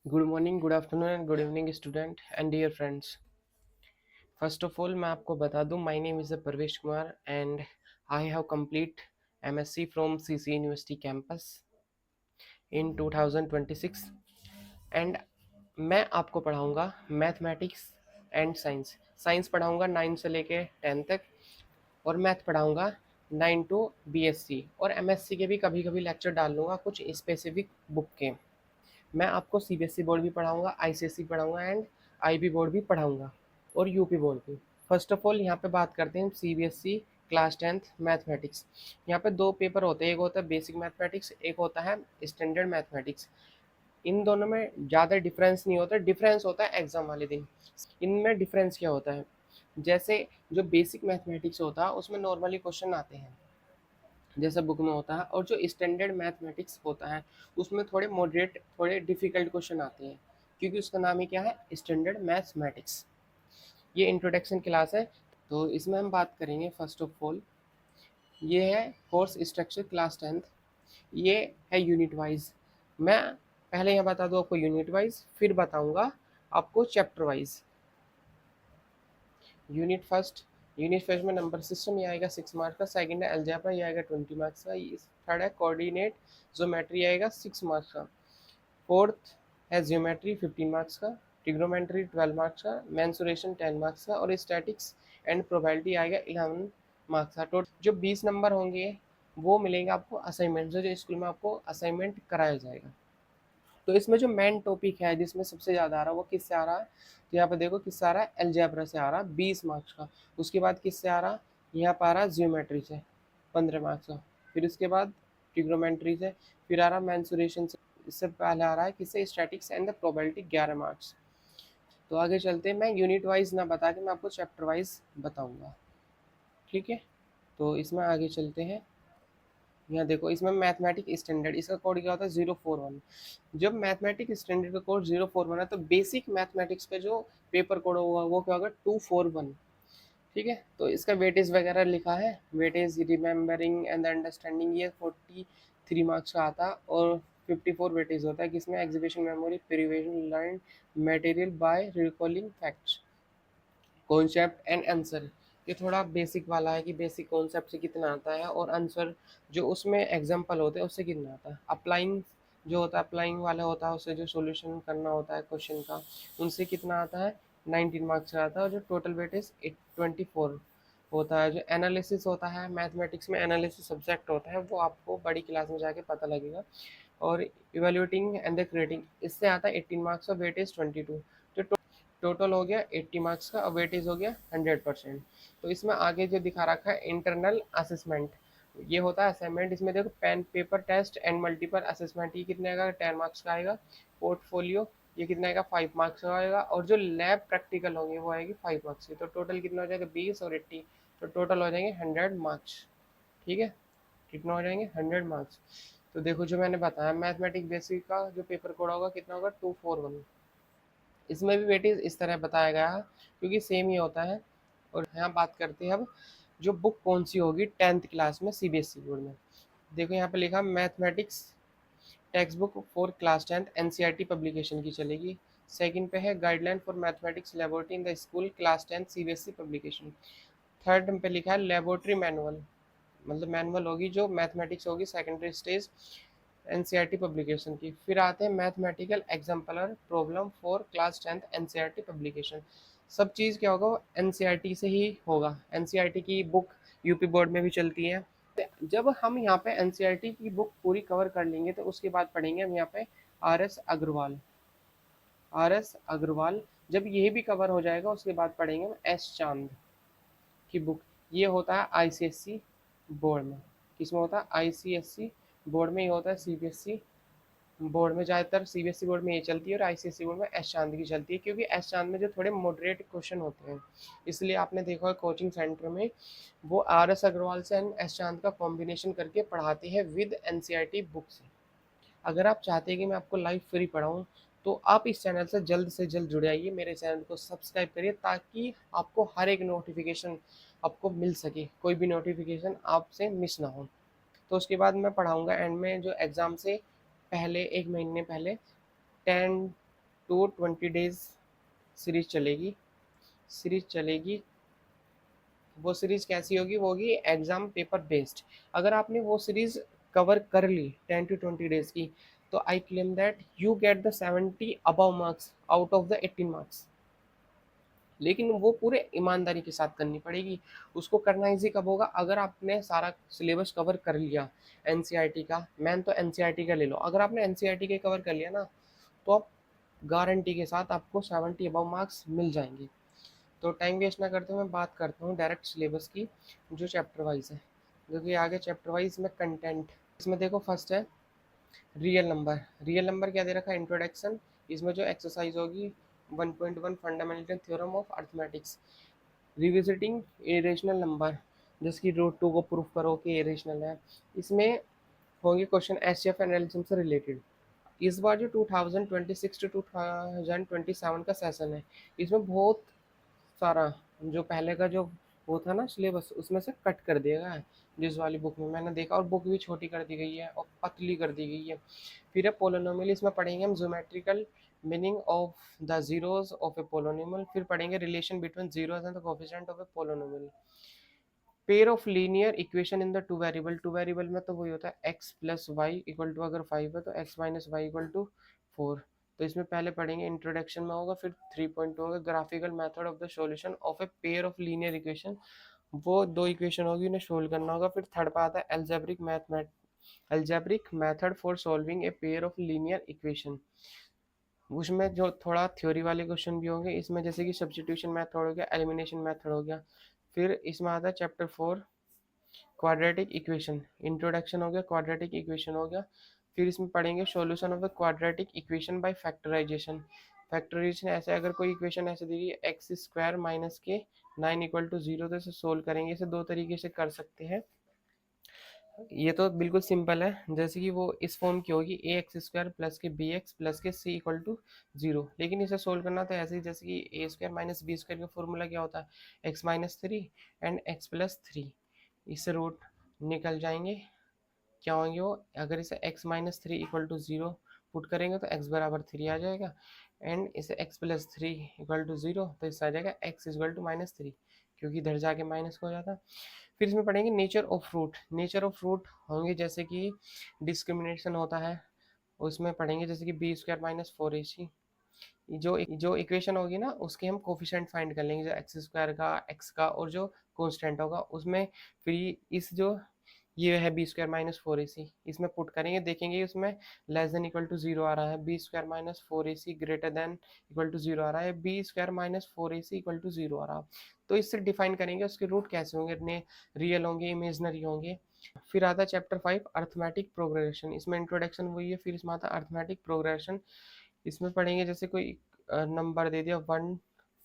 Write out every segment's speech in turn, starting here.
Good morning, good afternoon and good evening student and dear friends. First of all मैं आपको बता दूं, my name is Parvesh Kumar and I have complete MSc from CC university campus in 2026 and मैं आपको पढ़ाऊंगा mathematics and science. Science पढ़ाऊंगा 9 से लेके 10 तक और मैथ पढ़ाऊंगा 9 टू बीएससी और एमएससी के भी कभी कभी लेक्चर डाल लूँगा कुछ स्पेसिफिक बुक के। मैं आपको सीबीएसई बोर्ड भी पढ़ाऊंगा, आईसीएसई पढ़ाऊंगा एंड आईबी बोर्ड भी पढ़ाऊंगा और यूपी बोर्ड भी। फर्स्ट ऑफ ऑल यहाँ पे बात करते हैं सीबीएसई क्लास 10th मैथमेटिक्स। यहाँ पे दो पेपर होते हैं, एक होता है बेसिक मैथमेटिक्स, एक होता है स्टैंडर्ड मैथमेटिक्स। इन दोनों में ज़्यादा डिफरेंस नहीं होता, डिफरेंस होता है एग्जाम वाले दिन। इनमें डिफरेंस क्या होता है, जैसे जो बेसिक मैथमेटिक्स होता है उसमें नॉर्मली क्वेश्चन आते हैं जैसा बुक में होता है, और जो स्टैंडर्ड मैथमेटिक्स होता है उसमें थोड़े मॉडरेट थोड़े डिफिकल्ट क्वेश्चन आते हैं, क्योंकि उसका नाम ही क्या है, स्टैंडर्ड मैथमेटिक्स। ये इंट्रोडक्शन क्लास है। तो इसमें हम बात करेंगे फर्स्ट ऑफ ऑल, ये है कोर्स स्ट्रक्चर क्लास 10th। ये है यूनिट वाइज। मैं पहले यहाँ बता दूँ आपको यूनिट वाइज, फिर बताऊँगा आपको चैप्टर वाइज। यूनिट फर्स्ट में नंबर सिस्टम ये आएगा 6 मार्क्स का। सेकंड है अलजेब्रा, ये आएगा 20 मार्क्स का। थर्ड है कोऑर्डिनेट ज्योमेट्री, आएगा 6 मार्क्स का। फोर्थ है ज्योमेट्री 15 मार्क्स का। ट्रिग्नोमेट्री 12 मार्क्स का। मेंसुरेशन 10 मार्क्स का। और स्टैटिक्स एंड प्रोबेबिलिटी आएगा 11 मार्क्स का। टोटल जो 20 नंबर होंगे वो मिलेंगे आपको असाइनमेंट से, जो स्कूल में आपको असाइनमेंट कराया जाएगा। तो इसमें जो मेन टॉपिक है जिसमें सबसे ज़्यादा आ रहा है वो किससे आ रहा है, तो यहाँ पे देखो किससे आ रहा है, अलजेब्रा से आ रहा है 20 मार्क्स का। उसके बाद किससे आ रहा है, यहाँ पर आ रहा है जियोमेट्री से 15 मार्क्स का। फिर उसके बाद ट्रिग्नोमेट्री से, फिर आ रहा है मेंसुरेशन से। इससे पहले आ रहा है किससे, statics and the probability 11 marks. तो आगे चलते हैं, मैं यूनिट वाइज ना बता के मैं आपको चैप्टर वाइज बताऊँगा, ठीक है। तो इसमें आगे चलते हैं। यहाँ देखो इसमें मैथमेटिक स्टैंडर्ड, इसका कोड क्या होता है 041। जब मैथमेटिक स्टैंडर्ड का कोड 041 है तो बेसिक मैथमेटिक्स का जो पेपर कोड होगा वो क्या होगा 241, ठीक है। तो इसका वेटेज वगैरह लिखा है, वेटेज रिमेम्बरिंग एंड अंडरस्टैंडिंग, ये 43 मार्क्स का आता है। और 54 वेटेज होता है किसमें, exhibition memory, provision learn material by recalling facts, concept and answer. ये थोड़ा बेसिक वाला है कि बेसिक कॉन्सेप्ट से कितना आता है और आंसर जो उसमें एग्जांपल होते हैं उससे कितना आता है। अप्लाइंग जो होता है, अप्लाइंग वाला होता है, उससे जो सॉल्यूशन करना होता है क्वेश्चन का, उनसे कितना आता है 19 मार्क्स का आता है। और जो टोटल वेटेज 24 होता है। जो एनालिसिस होता है, मैथमेटिक्स में एनालिसिस सब्जेक्ट होता है, वो आपको बड़ी क्लास में जाके पता लगेगा। और इवेल्यूटिंग एंड द क्रिएटिंग, इससे आता है 18 मार्क्स का, वेटेज 22। तो टोटल हो गया 80 मार्क्स का और वेटेज हो गया 100%। तो इसमें आगे जो दिखा रखा है इंटरनल असेसमेंट, ये होता है असाइनमेंट। इसमें देखो pen paper test and multiple assessment, ये कितने का 10 मार्क्स का आएगा। पोर्टफोलियो ये कितना आएगा 5 मार्क्स का आएगा। और जो लैब प्रैक्टिकल होंगे वो आएगी 5 मार्क्स की। तो टोटल कितना हो जाएगा 20 और 80, तो टोटल हो जाएंगे 100 मार्क्स, ठीक है। कितना हो जाएंगे 100 मार्क्स। तो देखो जो मैंने बताया मैथमेटिक बेसिक का जो पेपर कोड होगा कितना होगा 241। इसमें भी वेटेज इस तरह बताया गया है क्योंकि सेम ही होता है। और यहाँ बात करते हैं अब जो बुक कौन सी होगी 10th क्लास में सीबीएसई बोर्ड में। देखो यहाँ पे लिखा mathematics text book for class 10th NCERT publication की चलेगी। सेकंड पे है guideline for mathematics laboratory in the school class 10th CBSE publication. Third पे लिखा है लेबोरेटरी मैनुअल, मतलब मैनुअल होगी जो मैथमेटिक्स होगी सेकेंडरी स्टेज एनसीईआरटी पब्लिकेशन की। फिर आते हैं mathematical exemplar problem for class 10th NCERT publication. सब चीज़ क्या होगा एनसीईआरटी से ही होगा। एनसीईआरटी की बुक यूपी बोर्ड में भी चलती है। जब हम यहाँ पे एनसीईआरटी की बुक पूरी कवर कर लेंगे तो उसके बाद पढ़ेंगे हम यहाँ पे आर एस अग्रवाल। जब ये भी कवर हो जाएगा उसके बाद पढ़ेंगे हम एस चांद की बुक। ये होता है आईसीएससी बोर्ड में। किसमें होता है, आईसीएससी बोर्ड में। ये होता है सीबीएसई बोर्ड में। ज़्यादातर सीबीएसई बोर्ड में ये चलती है और आईसीएसई बोर्ड में एस चांद की चलती है, क्योंकि एस चांद में जो थोड़े मॉडरेट क्वेश्चन होते हैं, इसलिए आपने देखा है कोचिंग सेंटर में वो आर एस अग्रवाल से एंड एस चांद का कॉम्बिनेशन करके पढ़ाते हैं विद एनसीईआरटी बुक से। अगर आप चाहते हैं कि मैं आपको लाइव फ्री पढ़ाऊँ तो आप इस चैनल से जल्द जुड़े आइए, मेरे चैनल को सब्सक्राइब करिए ताकि आपको हर एक नोटिफिकेशन आपको मिल सके, कोई भी नोटिफिकेशन आपसे मिस ना हो। तो उसके बाद मैं पढ़ाऊँगा एंड में जो एग्ज़ाम से पहले 1 महीने पहले 10 टू 20 डेज सीरीज चलेगी। वो सीरीज कैसी होगी, वो होगी एग्जाम पेपर बेस्ड। अगर आपने वो सीरीज कवर कर ली 10 to 20 डेज की, तो I claim that you get the 70 above marks out of the 18 marks. लेकिन वो पूरे ईमानदारी के साथ करनी पड़ेगी। उसको करना इजी कब होगा, अगर आपने सारा सिलेबस कवर कर लिया एनसीईआरटी का। मैन तो एनसीईआरटी का ले लो, अगर आपने एनसीईआरटी के कवर कर लिया ना, तो आप गारंटी के साथ आपको 70 अबव मार्क्स मिल जाएंगे। तो टाइम वेस्ट ना करते हुए मैं बात करता हूँ डायरेक्ट सिलेबस की, जो चैप्टर वाइज है। क्योंकि आगे चैप्टर वाइज में कंटेंट, इसमें देखो फर्स्ट है रियल नंबर। रियल नंबर क्या दे रखा है, इंट्रोडक्शन। इसमें जो एक्सरसाइज होगी 1.1 fundamental theorem of arithmetics, revisiting irrational number, जिसकी रूट टू को प्रूफ करो कि इरेशनल है। इसमें होंगे क्वेश्चन एचसीएफ एनालिसिस से रिलेटेड। इस बार जो 2026 टू 2027 का सेशन है, इसमें बहुत सारा जो पहले का जो वो था ना सिलेबस, उसमें से कट कर दिया गया है। जिस वाली बुक में मैंने देखा, और बुक भी छोटी कर दी गई है और पतली कर दी गई है। फिर है पोलोनोमियल, इसमें पढ़ेंगे हम geometrical meaning of the zeros of a polynomial. फिर पढ़ेंगे relation between zeros and the coefficient of a polynomial. Pair of linear equation in the two variable. Two variable में तो वही होता है x plus y equal to, अगर 5 है तो x minus y equal to 4। तो इसमें पहले पढ़ेंगे इंट्रोडक्शन में होगा, फिर 3.2 होगा graphical method of the solution of a pair of linear equation. वो दो इक्वेशन होगी, उन्हें सोल्व करना होगा। फिर थर्ड पार्ट है algebraic method for solving a pair of linear equation. उसमें जो थोड़ा थ्योरी वाले क्वेश्चन भी होंगे इसमें, जैसे कि सब्स्टिट्यूशन मेथड हो गया, एलिमिनेशन मेथड हो गया। फिर इसमें आता है चैप्टर 4 क्वाड्रेटिक इक्वेशन। इंट्रोडक्शन हो गया, क्वाड्रेटिक इक्वेशन हो गया। फिर इसमें पढ़ेंगे solution of the quadratic equation by factorization. Factorization ऐसे, अगर कोई इक्वेशन ऐसे दी गई एक्स स्क्वायर माइनस के 9 इक्वल टू 0, तो इसे सोल्व करेंगे। इसे दो तरीके से कर सकते हैं। ये तो बिल्कुल सिंपल है, जैसे कि वो इस फॉर्म की होगी ए एक्स स्क्वायर प्लस के बी एक्स प्लस के सी इक्वल टू 0। लेकिन इसे सोल्व करना तो ऐसे ही, जैसे कि ए स्क्वायर माइनस बी स्क्वायर का फॉर्मूला क्या होता है, x minus 3 and x plus 3। इससे रूट निकल जाएंगे, क्या होंगे वो, अगर इसे x minus 3 equal to 0 put करेंगे तो x बराबर 3 आ जाएगा। एंड इसे x प्लस 3 इक्वल टू 0, तो इससे आ जाएगा x इक्वल टू माइनस 3, क्योंकि इधर जाके माइनस हो जाता। फिर इसमें पढ़ेंगे nature of fruit. Nature of fruit होंगे जैसे कि डिस्क्रिमिनेशन होता है, उसमें पढ़ेंगे जैसे कि बी स्क्वायर माइनस 4ac। जो इक्वेशन होगी ना, उसके हम कोफिशिएंट फाइंड कर लेंगे, जो एक्स स्क्वायर का, एक्स का, और जो कांस्टेंट होगा उसमें। फिर इस जो ये है बी स्क्वायर माइनस 4ac, इसमें पुट करेंगे, देखेंगे उसमें लेस देन इक्वल टू 0 आ रहा है, b square minus 4ac greater than equal to 0 आ रहा है, b square minus 4ac equal to 0 आ रहा है। तो इससे डिफाइन करेंगे उसके रूट कैसे होंगे, इतने रियल होंगे, इमेजनरी होंगे। फिर आता है चैप्टर 5 अर्थमेटिक प्रोग्रेशन। इसमें इंट्रोडक्शन वही है। फिर इसमें आता है अर्थमेटिक प्रोग्रेशन। इसमें पढ़ेंगे जैसे कोई नंबर दे दिया 1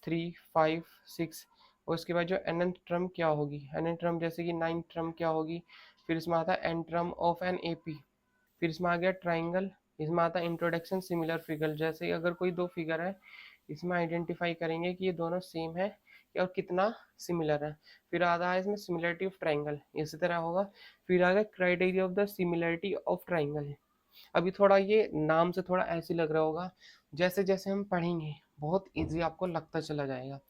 3 5 6, और उसके बाद जो एन टर्म क्या होगी, एन टर्म जैसे कि 9 टर्म क्या होगी। फिर इसमें आता है n term of n AP. फिर इसमें आ गया ट्राइंगल। इसमें आता है इंट्रोडक्शन सिमिलर फिगर, जैसे अगर कोई दो फिगर है, इसमें आइडेंटिफाई करेंगे कि ये दोनों सेम है और कितना सिमिलर है। फिर आता है इसमें सिमिलरिटी ऑफ ट्राइंगल, इसी तरह होगा। फिर आ गया criteria of the similarity of triangle. अभी थोड़ा ये नाम से थोड़ा ऐसे लग रहा होगा, जैसे जैसे हम पढ़ेंगे बहुत इजी आपको लगता चला जाएगा।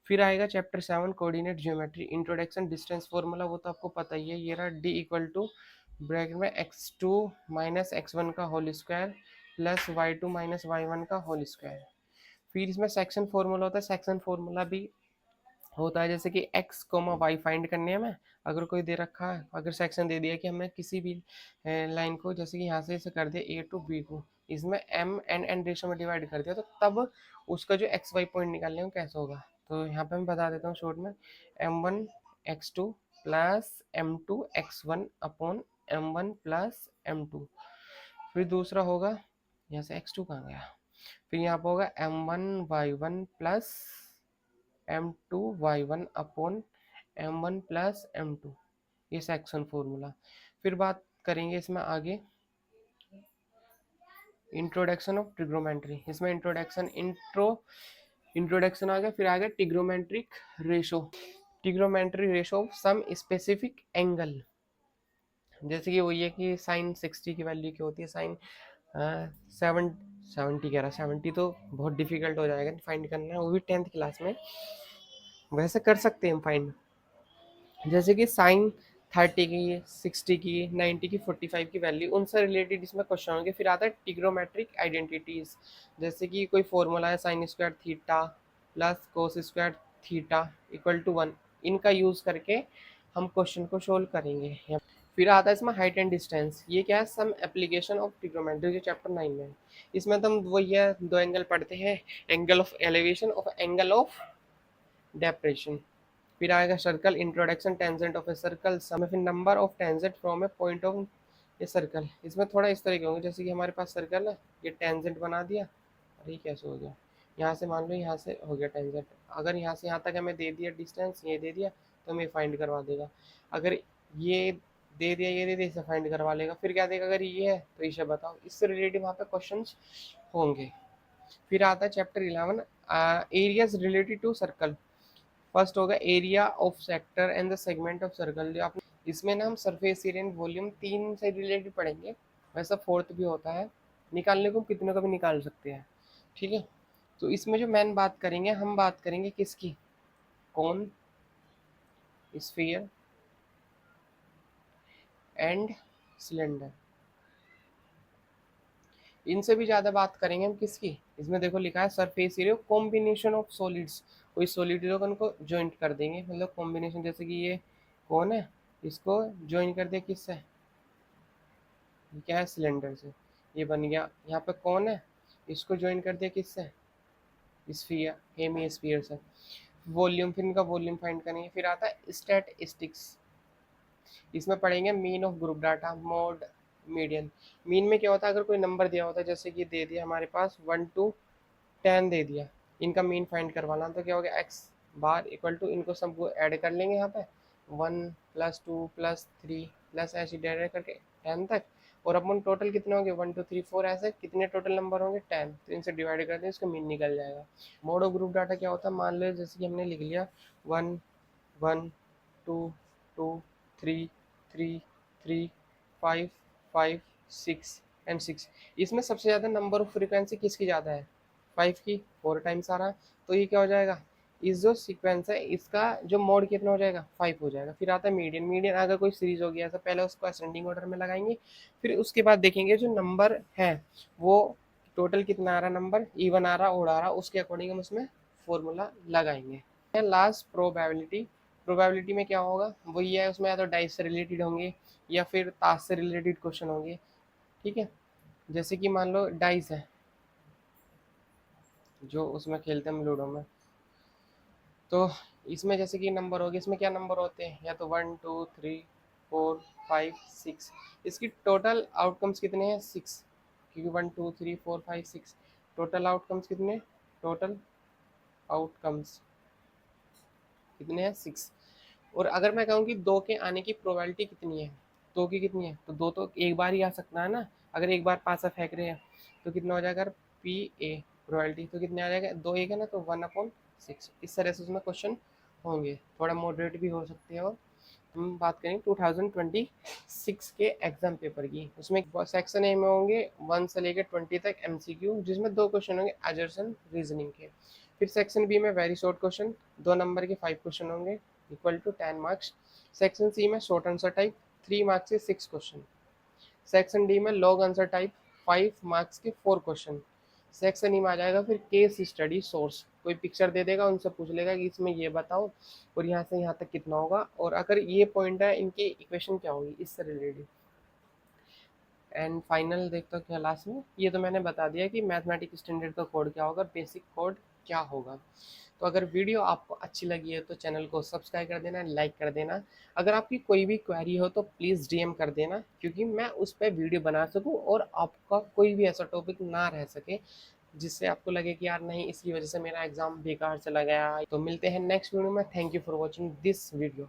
फिर आएगा chapter 7 coordinate geometry, introduction, distance formula, वो तो आपको पता ही है। ये रहा डी इक्वल टू ब्रैकेट में x2 माइनस एक्स का whole square plus y2 minus y1 का होल स्क्वायर। फिर इसमें सेक्शन फॉर्मूला होता है। सेक्शन फॉर्मूला भी होता है जैसे कि x कोमा वाई फाइंड करने हैं हमें। अगर कोई दे रखा है, अगर सेक्शन दे दिया कि हमें किसी भी लाइन को, जैसे कि यहाँ से इसे कर दिया ए टू बी को, इसमें m एंड n रेशो में डिवाइड कर दिया, तो तब उसका जो एक्स वाई पॉइंट निकालने हैं वो कैसे होगा। तो यहाँ पे मैं बता देता हूँ शॉर्ट में, m1 x2 plus m2 x1 upon m1 plus m2। फिर दूसरा होगा, यहाँ से x2 कहाँ गया, फिर यहाँ पर होगा m1 y1 plus m2 y1 upon m1 plus m2, ये सेक्शन फॉर्मूला। फिर बात करेंगे इसमें आगे इंट्रोडक्शन ऑफ ट्रिग्नोमेट्री। इसमें इंट्रोडक्शन आ गया। फिर आ गया trigonometric ratio, trigonometric ratio of some specific angle. जैसे कि वो ये कि साइन 60 की वैल्यू क्या होती है, साइन 70 कह रहा, 70 तो बहुत डिफिकल्ट हो जाएगा फाइंड करना, वो भी 10th क्लास में। वैसे कर सकते हैं हम फाइंड, जैसे कि साइन 30 की, 60 की, 90 की, 45 की वैल्यू, उनसे रिलेटेड इसमें क्वेश्चन होंगे। फिर आता है टिग्नोमेट्रिक आइडेंटिटीज, जैसे कि कोई फॉर्मूला है sine square theta plus cos square theta equal to 1, इनका यूज करके हम क्वेश्चन को सोल्व करेंगे। फिर आता है इसमें हाइट एंड डिस्टेंस, ये क्या है, सम एप्लीकेशन ऑफ ट्रिग्नोमेट्री जो चैप्टर 9 में है। इसमें तो हम वही है, दो एंगल पढ़ते हैं, एंगल ऑफ एलिवेशन और एंगल ऑफ डेप्रेशन। फिर आएगा circle introduction, tangent of a circle, some फिर number of tangent from a point of a circle. इसमें थोड़ा इस तरह के होंगे, जैसे कि हमारे पास सर्कल है, ये टेंजेंट बना दिया, अरे ये कैसे हो गया, यहाँ से मान लो यहाँ से हो गया टेंजेंट, अगर यहाँ से यहाँ तक हमें दे दिया डिस्टेंस, ये दे दिया तो हमें फाइंड करवा देगा। अगर ये दे दिया, ये दे दिया, इसे फाइंड करवा लेगा। फिर क्या देगा, अगर ये है तो इसे बताओ, इससे रिलेटेड वहाँ पे क्वेश्चन होंगे। फिर आता है chapter 11, areas related to circle. First होगा area of sector and the segment of circle, जो आपने इसमें ना हम सरफेस एरिया एंड वॉल्यूम तीन से रिलेटेड पढ़ेंगे। वैसा फोर्थ भी होता है, निकालने को कितने का भी निकाल सकते हैं, ठीक है। तो इसमें जो मेन बात करेंगे, हम बात करेंगे किसकी, कौन, स्फीयर एंड सिलेंडर। इनसे भी ज़्यादा बात करेंगे हम किसकी, इसमें देखो लिखा है surface area combination of solids, कोई सॉलिड को उनको ज्वाइंट कर देंगे, मतलब कॉम्बिनेशन, जैसे कि ये कौन है, इसको ज्वाइन कर दिया किससे, ये क्या है, सिलेंडर से, ये बन गया। यहाँ पे कौन है, इसको ज्वाइन कर दिया किससे, स्फीयर, हेमी स्फीयर से। वॉल्यूम, फिर इनका वॉल्यूम फाइंड करेंगे। फिर आता है स्टैटिस्टिक्स, इसमें पढ़ेंगे mean of group data, mode, median. Mean में क्या होता है, अगर कोई नंबर दिया होता है, जैसे कि दे दिया हमारे पास 1 to 10 दे दिया, इनका मीन फाइंड करवाना, तो क्या हो गया, एक्स बार इक्वल टू, इनको सबको ऐड कर लेंगे यहाँ पे, 1 + 2 + 3 प्लस ऐसे डायरेक्ट करके 10 तक। और अपन टोटल कितने होंगे, 1 2 3 4, ऐसे कितने टोटल नंबर होंगे 10, तो इनसे डिवाइड कर दें, इसका मीन निकल जाएगा। मोड ऑफ ग्रुप डाटा क्या होता है, मान लो जैसे कि हमने लिख लिया 1 1 2 2 3 3 3 5 5 6 एंड 6। इसमें सबसे ज़्यादा नंबर ऑफ फ्रीक्वेंसी किसकी ज़्यादा है, 5 की, 4 टाइम्स आ रहा है, तो ये क्या हो जाएगा, इस जो सीक्वेंस है इसका जो मोड कितना हो जाएगा, 5 हो जाएगा। फिर आता है मीडियन, मीडियन अगर कोई सीरीज होगी ऐसा, पहले उसको असेंडिंग ऑर्डर में लगाएंगे, फिर उसके बाद देखेंगे जो नंबर है वो टोटल कितना आ रहा, नंबर इवन आ रहा, ओड आ रहा, उसके अकॉर्डिंग हम उसमें फॉर्मूला लगाएंगे। लास्ट प्रोबेबिलिटी, प्रोबेबिलिटी में क्या होगा, वही है, उसमें या तो डाइस से रिलेटेड होंगे या फिर ताश से रिलेटेड क्वेश्चन होंगे, ठीक है। जैसे कि मान लो डाइस है, जो उसमें खेलते हैं हम लूडो में, तो इसमें जैसे कि नंबर हो गए, इसमें क्या नंबर होते हैं, या तो 1 2 3 4 5 6, इसकी टोटल आउटकम्स कितने हैं, 6, क्योंकि 1 2 3 4 5 6, टोटल आउटकम्स कितने, टोटल आउटकम्स कितने हैं, 6। और अगर मैं कहूँ कि दो के आने की प्रोबेबिलिटी कितनी है, दो की कितनी है, तो दो तो एक बार ही आ सकता है ना, अगर एक बार पासा फेंक रहे हैं तो कितना हो जाएगा, पी ए प्रोबेबिलिटी, तो कितने आ जाएगा, दो एक है ना, तो 1/6। इस तरह से उसमें क्वेश्चन होंगे, थोड़ा मॉडरेट भी हो सकते हैं। और हम बात करें 2026 के एग्जाम पेपर की, उसमें सेक्शन ए में होंगे 1 से लेकर 20 तक एमसीक्यू, जिसमें दो क्वेश्चन होंगे एजर्सन रीजनिंग के। फिर सेक्शन बी में वेरी शॉर्ट क्वेश्चन, 2 नंबर के 5 क्वेश्चन होंगे equal to 10 marks. Section C में शॉर्ट आंसर टाइप 3 मार्क्स के 6 क्वेश्चन। सेक्शन डी में लॉन्ग आंसर टाइप 5 मार्क्स के 4 क्वेश्चन। सेक्शन ई में आ जाएगा फिर केस स्टडी सोर्स, कोई पिक्चर दे देगा, उनसे पूछ लेगा कि इसमें ये बताओ और यहाँ से यहाँ तक कितना होगा, और अगर ये पॉइंट है इनकी इक्वेशन क्या होगी, इससे रिलेटेड। एंड फाइनल देखते हो क्या लास्ट में, ये तो मैंने बता दिया कि मैथमेटिक्स स्टैंडर्ड का कोड क्या होगा, बेसिक कोड क्या होगा। तो अगर वीडियो आपको अच्छी लगी है तो चैनल को सब्सक्राइब कर देना, लाइक कर देना। अगर आपकी कोई भी क्वेरी हो तो प्लीज़ डीएम कर देना, क्योंकि मैं उस पर वीडियो बना सकूं और आपका कोई भी ऐसा टॉपिक ना रह सके जिससे आपको लगे कि यार नहीं इसकी वजह से मेरा एग्ज़ाम बेकार चला गया। तो मिलते हैं नेक्स्ट वीडियो में, thank you for watching this video.